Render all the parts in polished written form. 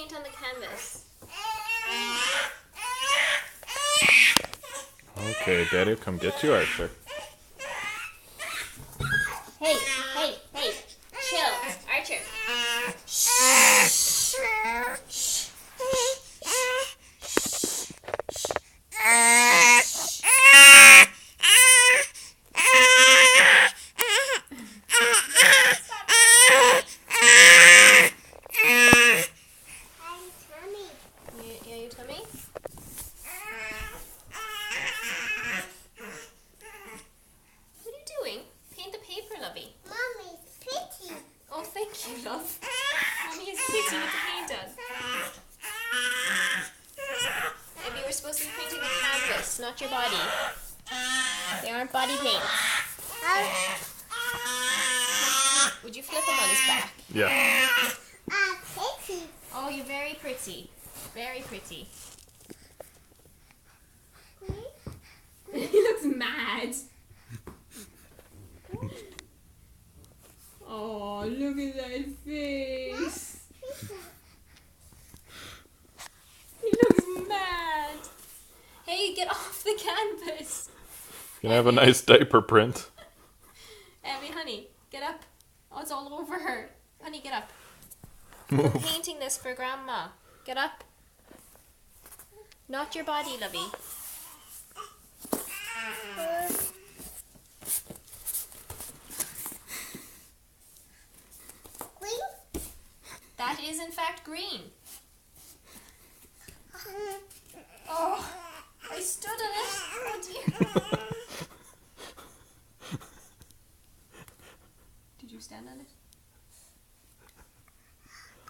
paint on the canvas. Okay, Daddy will come get you, Archer. Hey, chill, Archer. Yeah, your tummy? What are you doing? Paint the paper, lovey. Mommy's pretty. Oh, thank you, love. Mommy is pretty with the paint on. Maybe we're supposed to be painting the canvas, not your body. They aren't body paints. Would you flip him on his back? Yeah. Pretty. Oh, you're very pretty. Very pretty. He looks mad. Oh, look at that face. He looks mad. Hey, get off the canvas. You can have a nice diaper print. Abby, honey, get up. Oh, it's all over her. Honey, get up. Move. We're painting this for Grandma. Get up. Not your body, lovey. Green. That is, in fact, green. Oh, I stood on it. Oh, dear. Did you stand on it?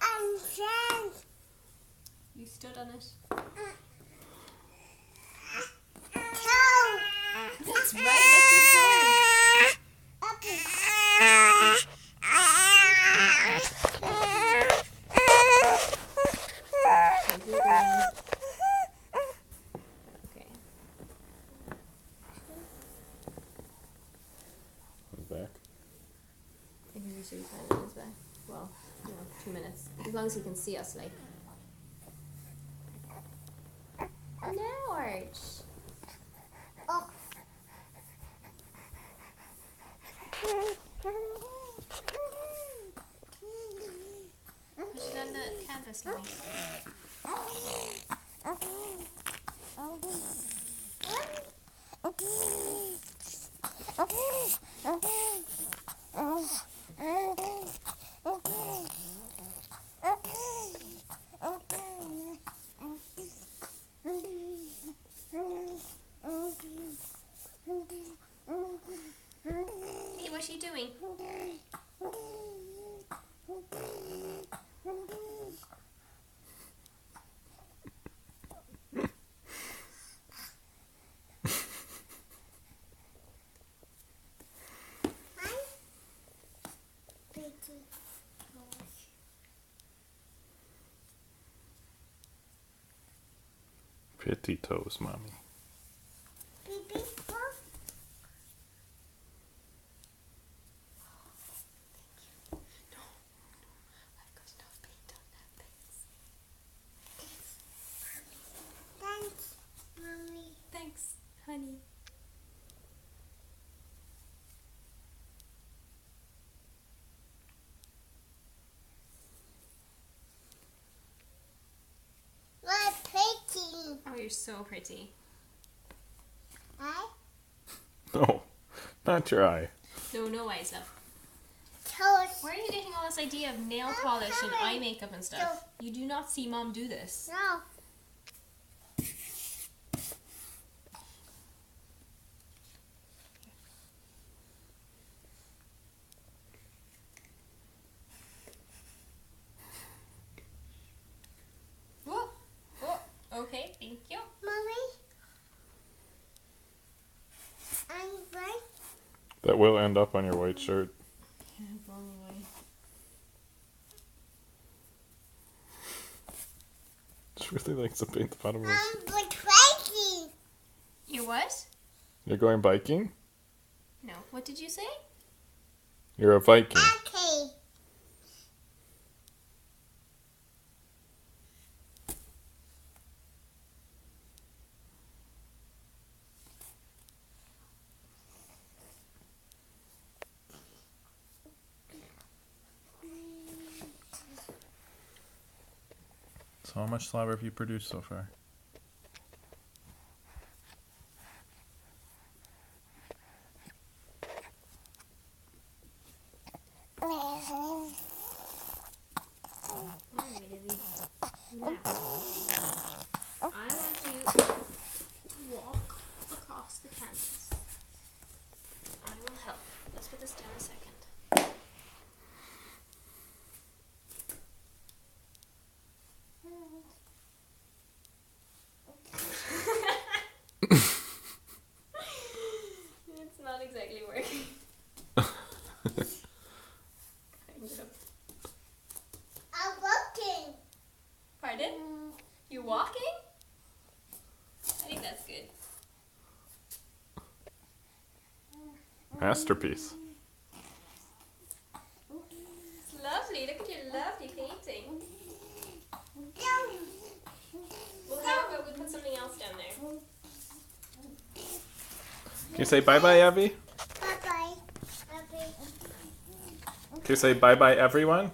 I'm friends. You stood on it. Toe. That's right, that's your toe. Okay. Okay. Back. I can just 5 minutes back. Well, 2 minutes. As long as he can see us, like. No, Arch. Oh. Push it on the canvas, Louie. Hey, what's she doing? Pretty toes, Mommy. I've got enough paint on that, thanks. Thanks, Mommy. Thanks, honey. What pretty. Oh, you're so pretty. I No, not your eye. No eyes, love. toast. Where are you getting all this idea of nail polish and eye makeup and stuff? You do not see Mom do this. No. Whoa. Okay, thank you. Mommy. I'm right. That will end up on your white shirt. Yeah, probably. She really likes to paint the bottom of her. I'm crazy. You what? You're going biking? No. What did you say? You're a Viking. Okay. So how much slobber have you produced so far? I want to walk across the canvas. I will help. Let's put this down a second. It's not exactly working. Kind of. I'm walking. Pardon? You walking? I think that's good. Masterpiece. It's lovely. Look at your lovely painting. Well, how about we put something else down there? Can you say bye-bye, Abby? Bye bye. Can you say bye-bye, everyone?